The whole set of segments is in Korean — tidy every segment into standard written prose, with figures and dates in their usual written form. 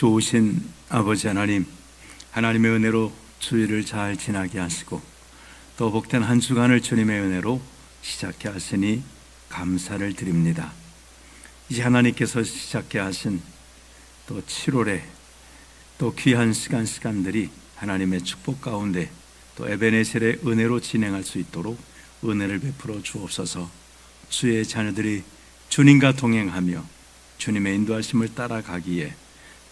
좋으신 아버지 하나님, 하나님의 은혜로 주일을 잘 지나게 하시고 또 복된 한 주간을 주님의 은혜로 시작해 하시니 감사를 드립니다. 이제 하나님께서 시작해 하신 또 7월에 또 귀한 시간들이 하나님의 축복 가운데 또 에베네셀의 은혜로 진행할 수 있도록 은혜를 베풀어 주옵소서. 주의 자녀들이 주님과 동행하며 주님의 인도하심을 따라가기에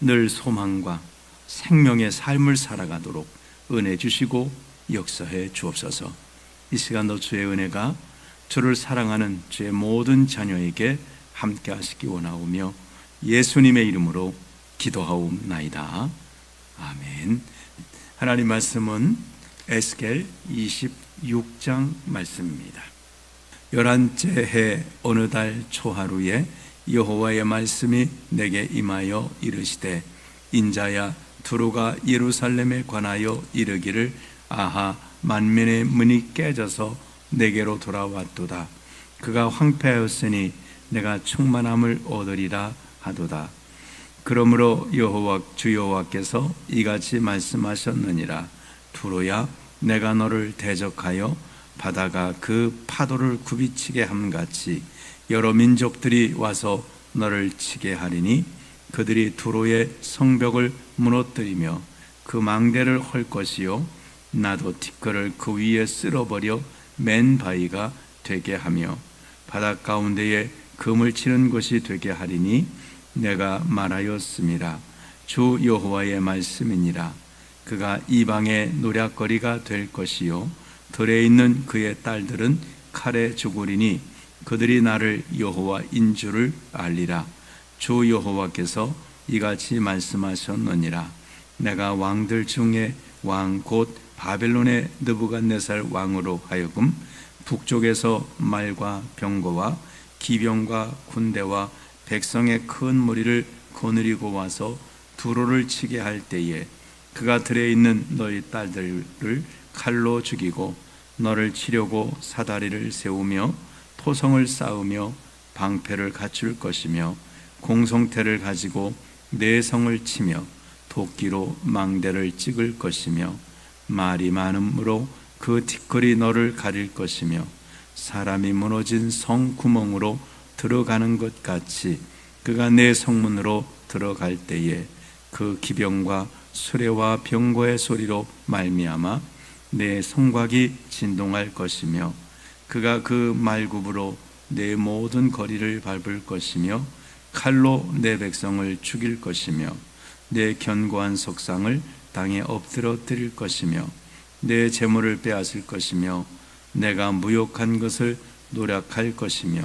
늘 소망과 생명의 삶을 살아가도록 은혜 주시고 역사해 주옵소서. 이 시간도 주의 은혜가 주를 사랑하는 주의 모든 자녀에게 함께 하시기 원하오며 예수님의 이름으로 기도하옵나이다. 아멘. 하나님 말씀은 에스겔 26장 말씀입니다. 11째 해 어느 달 초하루에 여호와의 말씀이 내게 임하여 이르시되, 인자야, 두루가 예루살렘에 관하여 이르기를, 아하, 만민의 문이 깨져서 내게로 돌아왔도다. 그가 황폐하였으니 내가 충만함을 얻으리라 하도다. 그러므로 주 여호와께서 이같이 말씀하셨느니라. 두루야, 내가 너를 대적하여 바다가 그 파도를 굽이치게 함같이 여러 민족들이 와서 너를 치게 하리니, 그들이 두로의 성벽을 무너뜨리며 그 망대를 헐 것이요, 나도 티끌을 그 위에 쓸어버려 맨 바위가 되게 하며 바닷 가운데에 금을 치는 곳이 되게 하리니, 내가 말하였습니다. 주 여호와의 말씀이니라. 그가 이방의 노략거리가 될 것이요, 들에 있는 그의 딸들은 칼에 죽으리니, 그들이 나를 여호와인 줄을 알리라. 주 여호와께서 이같이 말씀하셨느니라. 내가 왕들 중에 왕 곧 바벨론의 느부갓네살 왕으로 하여금 북쪽에서 말과 병거와 기병과 군대와 백성의 큰 무리를 거느리고 와서 두로를 치게 할 때에 그가 들에 있는 너희 딸들을 칼로 죽이고 너를 치려고 사다리를 세우며 토성을 쌓으며 방패를 갖출 것이며 공성태를 가지고 내 성을 치며 도끼로 망대를 찍을 것이며 말이 많음으로 그 티끌이 너를 가릴 것이며 사람이 무너진 성 구멍으로 들어가는 것 같이 그가 내 성문으로 들어갈 때에 그 기병과 수레와 병거의 소리로 말미암아 내 성곽이 진동할 것이며 그가 그 말굽으로 내 모든 거리를 밟을 것이며 칼로 내 백성을 죽일 것이며 내 견고한 석상을 땅에 엎드러뜨릴 것이며 내 재물을 빼앗을 것이며 내가 무욕한 것을 노략할 것이며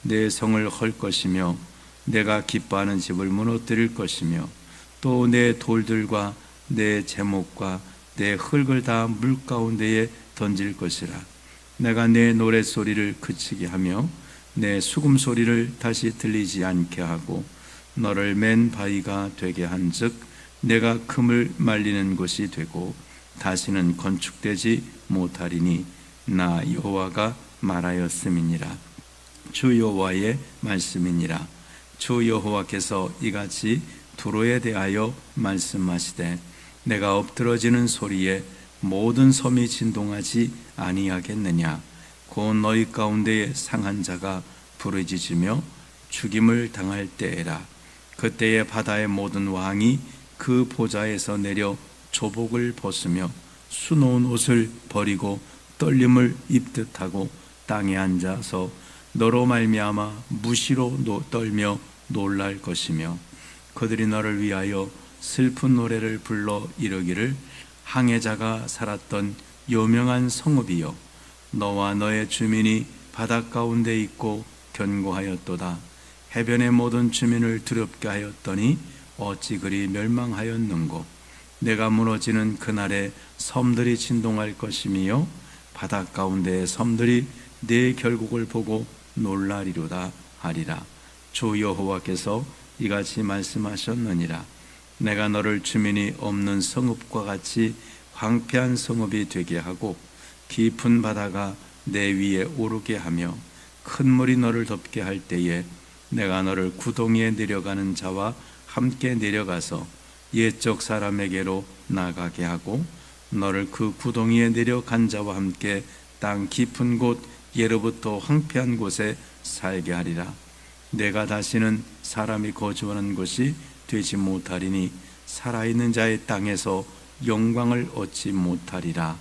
내 성을 헐 것이며 내가 기뻐하는 집을 무너뜨릴 것이며 또 내 돌들과 내 제목과 내 흙을 다 물가운데에 던질 것이라. 내가 내 노랫소리를 그치게 하며 내 수금소리를 다시 들리지 않게 하고 너를 맨 바위가 되게 한즉 내가 금을 말리는 곳이 되고 다시는 건축되지 못하리니 나 여호와가 말하였음이니라. 주 여호와의 말씀이니라. 주 여호와께서 이같이 두로에 대하여 말씀하시되, 내가 엎드러지는 소리에 모든 섬이 진동하지 아니하겠느냐. 곧 너희 가운데에 상한 자가 부르짖으며 죽임을 당할 때에라. 그때에 바다의 모든 왕이 그 보좌에서 내려 조복을 벗으며 수놓은 옷을 버리고 떨림을 입듯 하고 땅에 앉아서 너로 말미암아 무시로 떨며 놀랄 것이며 그들이 너를 위하여 슬픈 노래를 불러 이르기를, 항해자가 살았던 유명한 성읍이여, 너와 너의 주민이 바닷 가운데 있고 견고하였도다. 해변의 모든 주민을 두렵게 하였더니 어찌 그리 멸망하였는고. 내가 무너지는 그날에 섬들이 진동할 것이며 바닷 가운데의 섬들이 내 결국을 보고 놀라리로다 하리라. 주 여호와께서 이같이 말씀하셨느니라. 내가 너를 주민이 없는 성읍과 같이 황폐한 성읍이 되게 하고 깊은 바다가 내 위에 오르게 하며 큰 물이 너를 덮게 할 때에 내가 너를 구덩이에 내려가는 자와 함께 내려가서 옛적 사람에게로 나가게 하고 너를 그 구덩이에 내려간 자와 함께 땅 깊은 곳 예로부터 황폐한 곳에 살게 하리라. 내가 다시는 사람이 거주하는 곳이 되지 못하리니 살아있는 자의 땅에서 영광을 얻지 못하리라.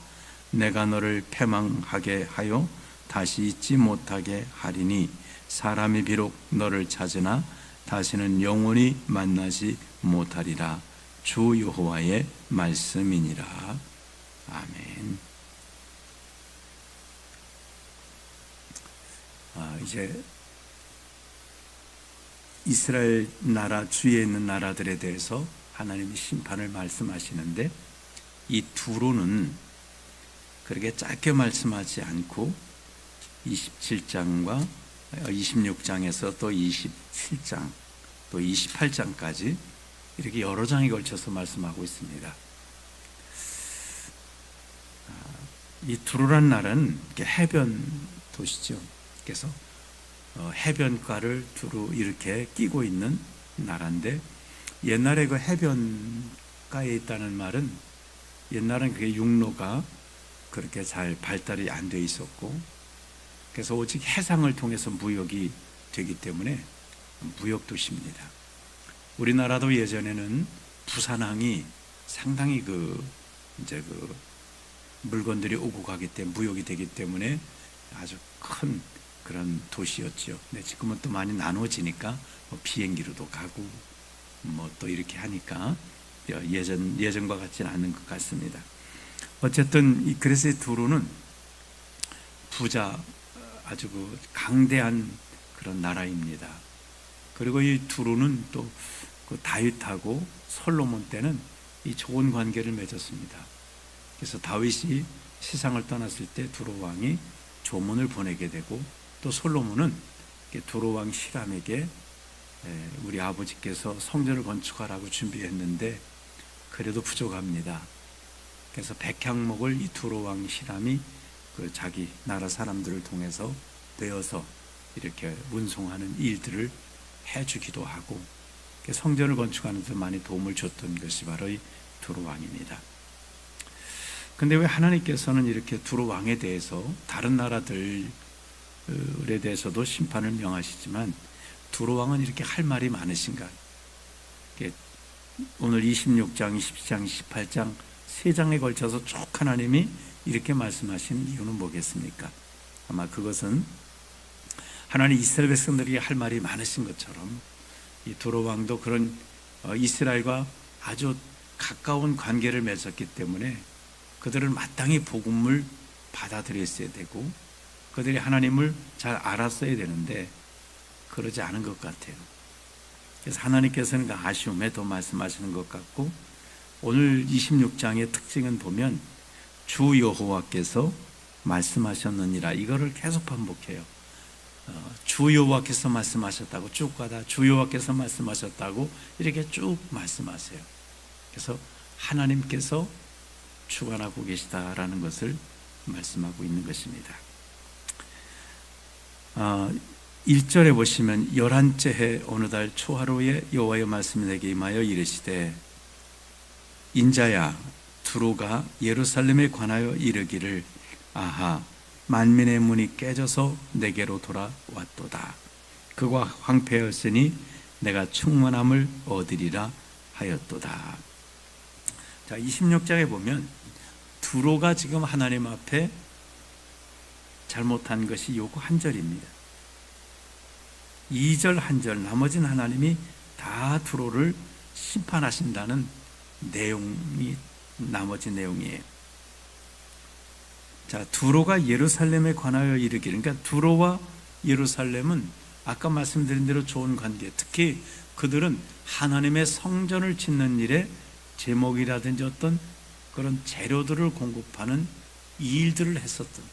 내가 너를 패망하게 하여 다시 잊지 못하게 하리니 사람이 비록 너를 찾으나 다시는 영원히 만나지 못하리라. 주 여호와의 말씀이니라. 아멘. 이제 이스라엘 나라 주위에 있는 나라들에 대해서 하나님이 심판을 말씀하시는데, 이 두로는 그렇게 짧게 말씀하지 않고 27장과 26장에서 또 27장 또 28장까지 이렇게 여러 장에 걸쳐서 말씀하고 있습니다. 이 두로란 나라는 해변 도시죠. 그래서 해변가를 두루 이렇게 끼고 있는 나라인데, 옛날에 그 해변가에 있다는 말은 옛날엔 그게 육로가 그렇게 잘 발달이 안 돼 있었고, 그래서 오직 해상을 통해서 무역이 되기 때문에 무역 도시입니다. 우리나라도 예전에는 부산항이 상당히 이제 물건들이 오고 가기 때문에 무역이 되기 때문에 아주 큰 그런 도시였죠. 근데 지금은 또 많이 나눠지니까 비행기로도 가고 또 이렇게 하니까 예전과 같지는 않은 것 같습니다. 어쨌든 그래서 이 두로는 부자, 아주 강대한 그런 나라입니다. 그리고 이 두로는 또 다윗하고 솔로몬 때는 이 좋은 관계를 맺었습니다. 그래서 다윗이 세상을 떠났을 때 두로 왕이 조문을 보내게 되고, 또 솔로몬은 두로 왕 히람에게 우리 아버지께서 성전을 건축하라고 준비했는데 그래도 부족합니다. 그래서 백향목을 이 두로 왕 히람이 자기 나라 사람들을 통해서 내어서 이렇게 운송하는 일들을 해주기도 하고, 성전을 건축하는 데 많이 도움을 줬던 것이 바로 이 두로 왕입니다. 근데 왜 하나님께서는 이렇게 두로 왕에 대해서 다른 나라들에 대해서도 심판을 명하시지만 두로 왕은 이렇게 할 말이 많으신가? 오늘 26장, 27장, 28장 세 장에 걸쳐서 쭉 하나님이 이렇게 말씀하신 이유는 뭐겠습니까? 아마 그것은 하나님 이스라엘 백성들에게 할 말이 많으신 것처럼 이 두로 왕도 그런 이스라엘과 아주 가까운 관계를 맺었기 때문에 그들은 마땅히 복음을 받아들였어야 되고 그들이 하나님을 잘 알았어야 되는데 그러지 않은 것 같아요. 그래서 하나님께서는 그 아쉬움에 더 말씀하시는 것 같고, 오늘 26장의 특징은 보면 주 여호와께서 말씀하셨느니라, 이거를 계속 반복해요. 주 여호와께서 말씀하셨다고 쭉 가다 주 여호와께서 말씀하셨다고 이렇게 쭉 말씀하세요. 그래서 하나님께서 주관하고 계시다라는 것을 말씀하고 있는 것입니다. 1절에 보시면 11째 해 어느 달 초하루에 여호와의 말씀이 내게 임하여 이르시되, 인자야, 두로가 예루살렘에 관하여 이르기를, 아하, 만민의 문이 깨져서 내게로 돌아왔도다. 그가 황폐하였으니 내가 충만함을 얻으리라 하였도다. 자, 26장에 보면 두로가 지금 하나님 앞에 잘못한 것이 요거 한 절입니다. 2절 한 절, 나머지는 하나님이 다 두로를 심판하신다는 내용이 나머지 내용이에요. 자, 두로가 예루살렘에 관하여 이르기를, 그러니까 두로와 예루살렘은 아까 말씀드린 대로 좋은 관계, 특히 그들은 하나님의 성전을 짓는 일에 제목이라든지 어떤 그런 재료들을 공급하는 이 일들을 했었던,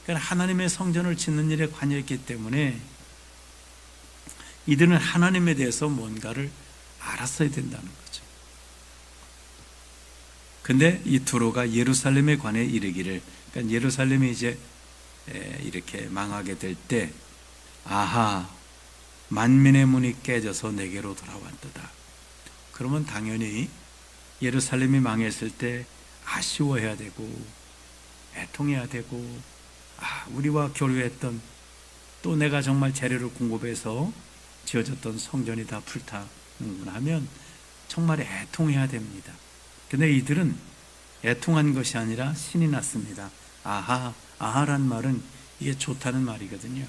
그러니까 하나님의 성전을 짓는 일에 관여했기 때문에 이들은 하나님에 대해서 뭔가를 알았어야 된다는 거죠. 근데 이 두로가 예루살렘에 관해 이르기를, 그러니까 예루살렘이 이제 이렇게 망하게 될 때, 아하, 만민의 문이 깨져서 내게로 돌아왔도다. 그러면 당연히 예루살렘이 망했을 때 아쉬워해야 되고 애통해야 되고, 우리와 교류했던, 또 내가 정말 재료를 공급해서 지어졌던 성전이 다 불타는구나 하면 정말 애통해야 됩니다. 근데 이들은 애통한 것이 아니라 신이 났습니다. 아하란 말은 이게 좋다는 말이거든요.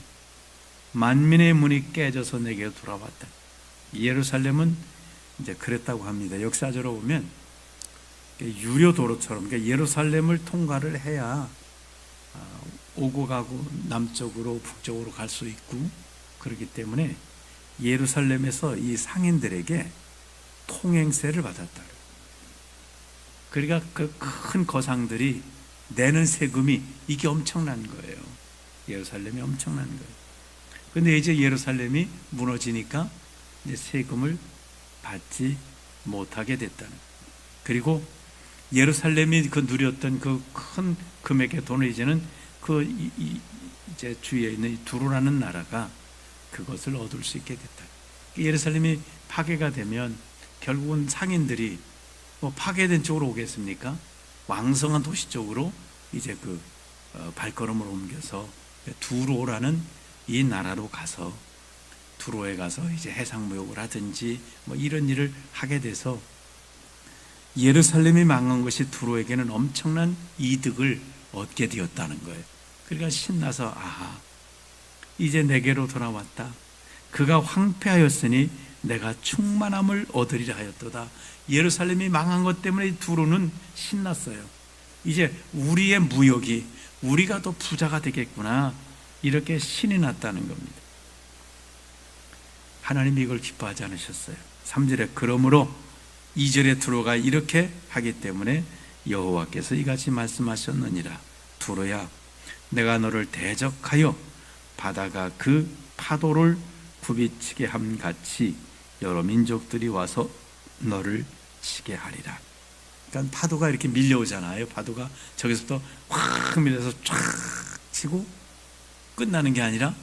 만민의 문이 깨져서 내게 돌아왔다. 예루살렘은 이제 그랬다고 합니다. 역사적으로 보면 유료 도로처럼, 그러니까 예루살렘을 통과를 해야 오고 가고 남쪽으로 북쪽으로 갈 수 있고, 그렇기 때문에 예루살렘에서 이 상인들에게 통행세를 받았다. 그러니까 그 큰 거상들이 내는 세금이 이게 엄청난 거예요. 예루살렘이 엄청난 거예요. 근데 이제 예루살렘이 무너지니까 이제 세금을 받지 못하게 됐다는 거예요. 그리고 예루살렘이 그 누렸던 그 큰 금액의 돈을 이제는 이제 주위에 있는 이 두루라는 나라가 그것을 얻을 수 있게 됐다. 예루살렘이 파괴가 되면 결국은 상인들이 파괴된 쪽으로 오겠습니까? 왕성한 도시 쪽으로 이제 발걸음을 옮겨서 두로라는 이 나라로 가서, 두로에 가서 이제 해상무역을 하든지 이런 일을 하게 돼서 예루살렘이 망한 것이 두로에게는 엄청난 이득을 얻게 되었다는 거예요. 그러니까 신나서 이제 내게로 돌아왔다. 그가 황폐하였으니 내가 충만함을 얻으리라 하였도다. 예루살렘이 망한 것 때문에 두로는 신났어요. 이제 우리의 무역이, 우리가 더 부자가 되겠구나, 이렇게 신이 났다는 겁니다. 하나님이 이걸 기뻐하지 않으셨어요. 3절에 그러므로 2절에 두로가 이렇게 하기 때문에 여호와께서 이같이 말씀하셨느니라. 두로야, 내가 너를 대적하여 바다가 그 파도를 굽이치게 함 같이 여러 민족들이 와서 너를 치게 하리라. 그러니까 파도가 이렇게 밀려오잖아요. 파도가 저기서부터 확 밀려서 쫙 치고 끝나는 게 아니라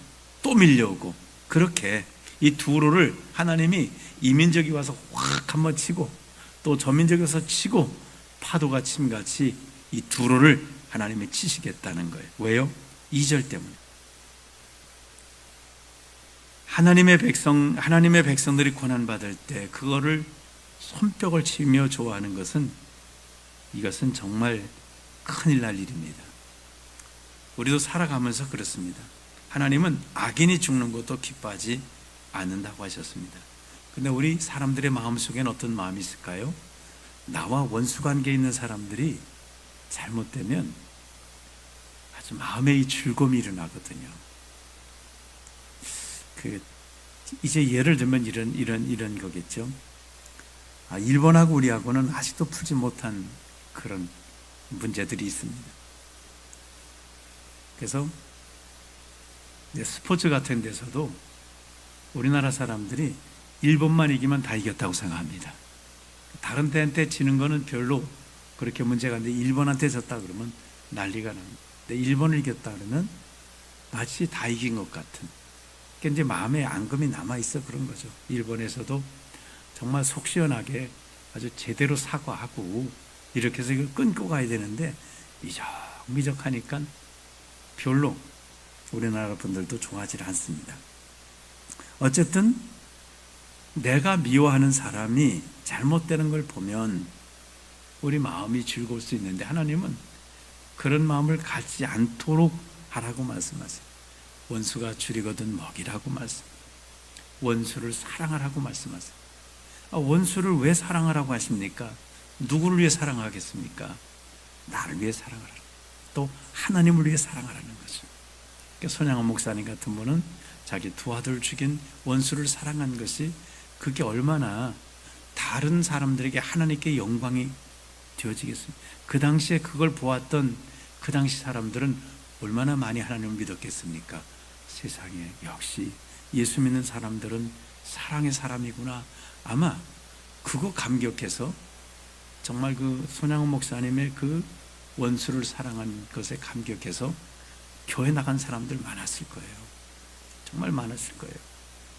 또 밀려오고, 그렇게 이 두로를 하나님이 이민족이 와서 확 한번 치고 또 저민족이 와서 치고 파도가 침같이 이 두로를 하나님이 치시겠다는 거예요. 왜요? 2절 때문에. 하나님의 백성들이 고난받을 때 그거를 손뼉을 치며 좋아하는 것은, 이것은 정말 큰일 날 일입니다. 우리도 살아가면서 그렇습니다. 하나님은 악인이 죽는 것도 기뻐하지 않는다고 하셨습니다. 근데 우리 사람들의 마음속에는 어떤 마음이 있을까요? 나와 원수관계에 있는 사람들이 잘못되면 아주 마음에 이 즐거움이 일어나거든요. 이제 예를 들면 이런 거겠죠. 일본하고 우리하고는 아직도 풀지 못한 그런 문제들이 있습니다. 그래서 스포츠 같은 데서도 우리나라 사람들이 일본만 이기면 다 이겼다고 생각합니다. 다른 데한테 지는 거는 별로 그렇게 문제가 안 돼. 일본한테 졌다 그러면 난리가 납니다. 근데 일본을 이겼다 그러면 마치 다 이긴 것 같은, 그러니까 이제 마음에 앙금이 남아있어 그런 거죠. 일본에서도 정말 속 시원하게 아주 제대로 사과하고 이렇게 해서 이걸 끊고 가야 되는데 미적미적하니까 별로 우리나라 분들도 좋아하지 않습니다. 어쨌든 내가 미워하는 사람이 잘못되는 걸 보면 우리 마음이 즐거울 수 있는데, 하나님은 그런 마음을 갖지 않도록 하라고 말씀하세요. 원수가 줄이거든 먹이라고 말씀합니다. 원수를 사랑하라고 말씀하세요. 원수를 왜 사랑하라고 하십니까? 누구를 위해 사랑하겠습니까? 나를 위해 사랑하라. 또 하나님을 위해 사랑하라는 거죠. 그러니까 손양원 목사님 같은 분은 자기 두 아들 죽인 원수를 사랑한 것이, 그게 얼마나 다른 사람들에게 하나님께 영광이 되어지겠습니까? 그 당시에 그걸 보았던 그 당시 사람들은 얼마나 많이 하나님을 믿었겠습니까? 세상에 역시 예수 믿는 사람들은 사랑의 사람이구나. 아마 그거 감격해서 정말 그 손양원 목사님의 그 원수를 사랑한 것에 감격해서 교회 나간 사람들 많았을 거예요. 정말 많았을 거예요.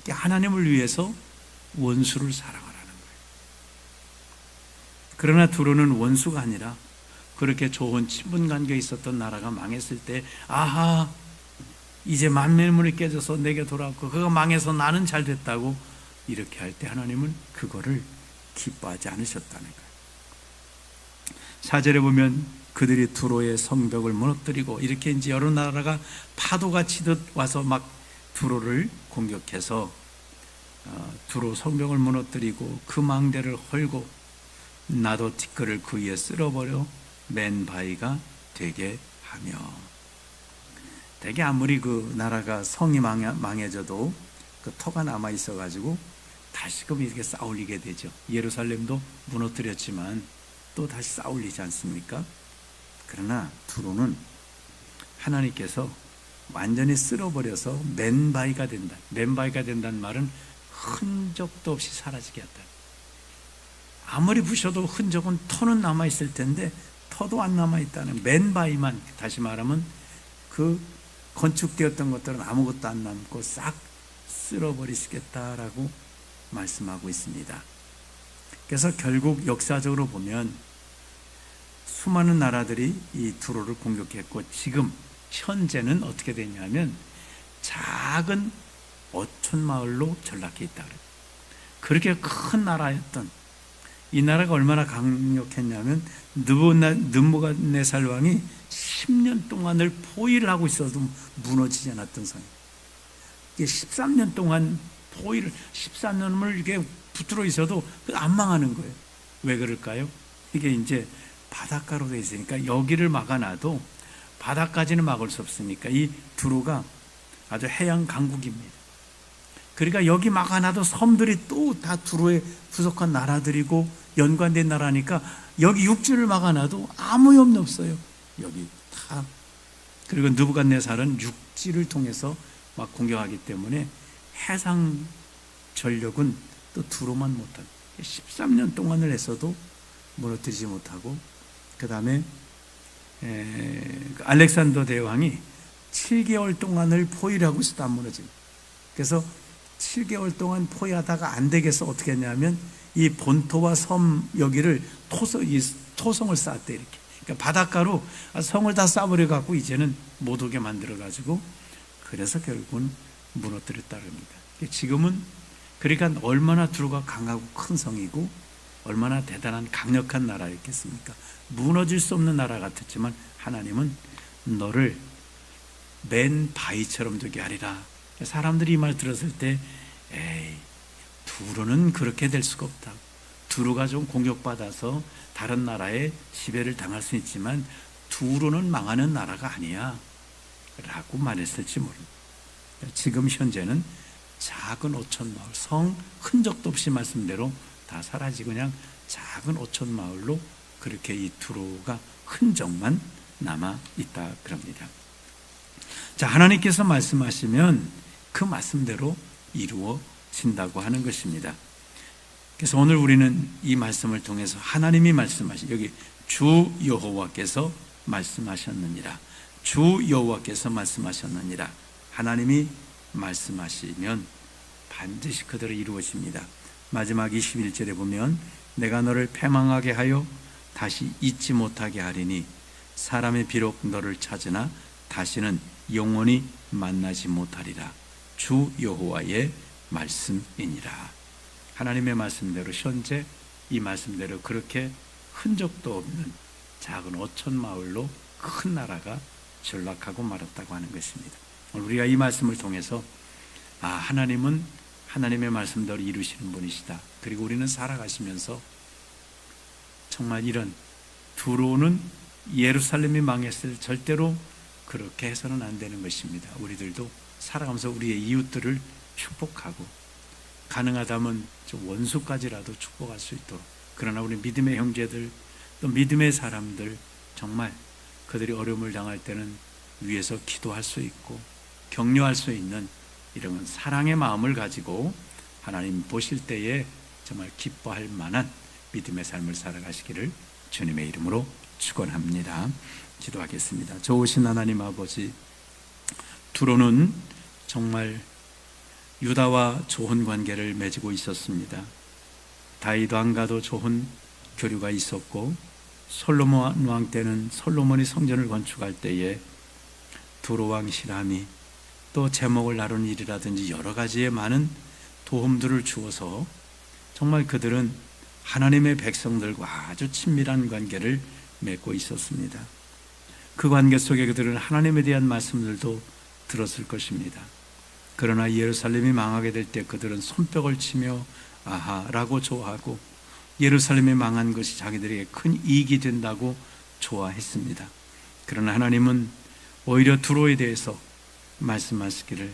하나님을 위해서 원수를 사랑하라는 거예요. 그러나 두로는 원수가 아니라 그렇게 좋은 친분 관계에 있었던 나라가 망했을 때, 아하, 이제 만면물이 깨져서 내게 돌아왔고 그가 망해서 나는 잘 됐다고 이렇게 할 때 하나님은 그거를 기뻐하지 않으셨다는 거예요. 4절에 보면 그들이 두로의 성벽을 무너뜨리고, 이렇게 이제 여러 나라가 파도가 치듯 와서 막 두로를 공격해서 두로 성벽을 무너뜨리고 그 망대를 헐고 나도 티끌을 그 위에 쓸어버려 맨 바위가 되게 하며. 되게 아무리 그 나라가 성이 망해져도 그 터가 남아 있어가지고 다시금 이렇게 쌓아올리게 되죠. 예루살렘도 무너뜨렸지만 또 다시 쌓아올리지 않습니까? 그러나 두로는 하나님께서 완전히 쓸어버려서 맨바위가 된다. 맨바위가 된다는 말은 흔적도 없이 사라지게 한다. 아무리 부셔도 흔적은 터는 남아있을 텐데 터도 안 남아있다는, 맨바위만, 다시 말하면 그 건축되었던 것들은 아무것도 안 남고 싹 쓸어버리시겠다라고 말씀하고 있습니다. 그래서 결국 역사적으로 보면 수많은 나라들이 이 두로를 공격했고, 지금 현재는 어떻게 되냐면 작은 어촌 마을로 전락해 있다 그래요. 그렇게 큰 나라였던 이 나라가 얼마나 강력했냐면 느부갓네살 왕이 10년 동안을 포위를 하고 있어도 무너지지 않았던 성. 이게 13년 동안 포위를, 13년을 이렇게 붙들어 있어도 안 망하는 거예요. 왜 그럴까요? 이게 이제 바닷가로 되어 있으니까 여기를 막아놔도 바다까지는 막을 수 없으니까 이 두로가 아주 해양 강국입니다. 그러니까 여기 막아놔도 섬들이 또 다 두로에 부속한 나라들이고 연관된 나라니까 여기 육지를 막아놔도 아무 위험이 없어요. 여기 다. 그리고 느부갓네살은 육지를 통해서 막 공격하기 때문에 해상 전력은 또 두로만 못하고 13년 동안을 했어도 무너뜨리지 못하고, 그 다음에 알렉산더 대왕이 7개월 동안을 포위를 하고 있어도 안 무너집니다. 그래서 7개월 동안 포위하다가 안 되겠어 어떻게 했냐면 이 본토와 섬 여기를 토성을 쌓았대. 이렇게. 그러니까 바닷가로 성을 다 쌓아버려 갖고 이제는 못 오게 만들어 가지고, 그래서 결국은 무너뜨렸다고 합니다. 지금은 그러니까 얼마나 두로가 강하고 큰 성이고 얼마나 대단한 강력한 나라였겠습니까? 무너질 수 없는 나라 같았지만 하나님은 너를 맨 바위처럼 되게 하리라. 사람들이 이 말 들었을 때, 에이, 두로는 그렇게 될 수가 없다. 두로가 좀 공격받아서 다른 나라에 지배를 당할 수 있지만 두로는 망하는 나라가 아니야 라고 말했을지 모릅니다. 지금 현재는 작은 오천 마을, 성 흔적도 없이 말씀대로 다 사라지고 그냥 작은 오천 마을로 그렇게 이 두로가 흔적만 남아 있다 그럽니다. 자, 하나님께서 말씀하시면 그 말씀대로 이루어진다고 하는 것입니다. 그래서 오늘 우리는 이 말씀을 통해서 하나님이 말씀하신, 여기 주 여호와께서 말씀하셨느니라, 주 여호와께서 말씀하셨느니라, 하나님이 말씀하시면 반드시 그대로 이루어집니다. 마지막 21절에 보면 내가 너를 패망하게 하여 다시 잊지 못하게 하리니 사람이 비록 너를 찾으나 다시는 영원히 만나지 못하리라. 주 여호와의 말씀이니라. 하나님의 말씀대로 현재 이 말씀대로 그렇게 흔적도 없는 작은 오천 마을로 큰 나라가 전락하고 말았다고 하는 것입니다. 우리가 이 말씀을 통해서 하나님은 하나님의 말씀대로 이루시는 분이시다. 그리고 우리는 살아가시면서 정말 이런 두로는 예루살렘이 망했을 절대로 그렇게 해서는 안 되는 것입니다. 우리들도 살아가면서 우리의 이웃들을 축복하고 가능하다면 좀 원수까지라도 축복할 수 있도록, 그러나 우리 믿음의 형제들 또 믿음의 사람들 정말 그들이 어려움을 당할 때는 위에서 기도할 수 있고 격려할 수 있는 이런 사랑의 마음을 가지고 하나님 보실 때에 정말 기뻐할 만한 믿음의 삶을 살아가시기를 주님의 이름으로 축원합니다. 기도하겠습니다. 좋으신 하나님 아버지, 두로는 정말 유다와 좋은 관계를 맺고 있었습니다. 다윗 왕과도 좋은 교류가 있었고, 솔로몬 왕 때는 솔로몬이 성전을 건축할 때에 두로 왕 히람이 또 제목을 나눈 일이라든지 여러 가지의 많은 도움들을 주어서 정말 그들은 하나님의 백성들과 아주 친밀한 관계를 맺고 있었습니다. 그 관계 속에 그들은 하나님에 대한 말씀들도 들었을 것입니다. 그러나 예루살렘이 망하게 될 때 그들은 손뼉을 치며 아하라고 좋아하고, 예루살렘이 망한 것이 자기들에게 큰 이익이 된다고 좋아했습니다. 그러나 하나님은 오히려 두로에 대해서 말씀하시기를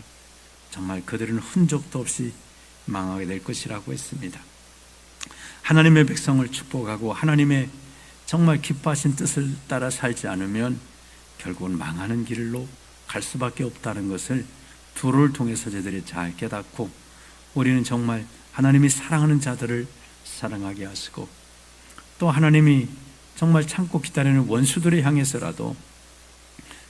정말 그들은 흔적도 없이 망하게 될 것이라고 했습니다. 하나님의 백성을 축복하고 하나님의 정말 기뻐하신 뜻을 따라 살지 않으면 결국은 망하는 길로 갈 수밖에 없다는 것을 두로를 통해서 저들이 잘 깨닫고, 우리는 정말 하나님이 사랑하는 자들을 사랑하게 하시고, 또 하나님이 정말 참고 기다리는 원수들을 향해서라도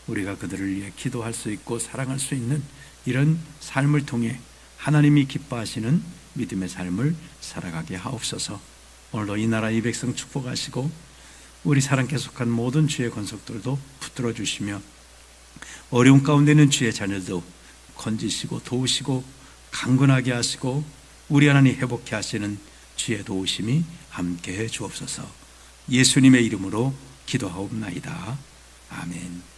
우리가 그들을 위해 기도할 수 있고 사랑할 수 있는 이런 삶을 통해 하나님이 기뻐하시는 믿음의 삶을 살아가게 하옵소서. 오늘도 이 나라 이 백성 축복하시고 우리 사랑께 속한 모든 주의 권속들도 붙들어 주시며, 어려운 가운데 있는 주의 자녀도 건지시고 도우시고 강건하게 하시고 우리 하나님 회복케 하시는 주의 도우심이 함께해 주옵소서. 예수님의 이름으로 기도하옵나이다. 아멘.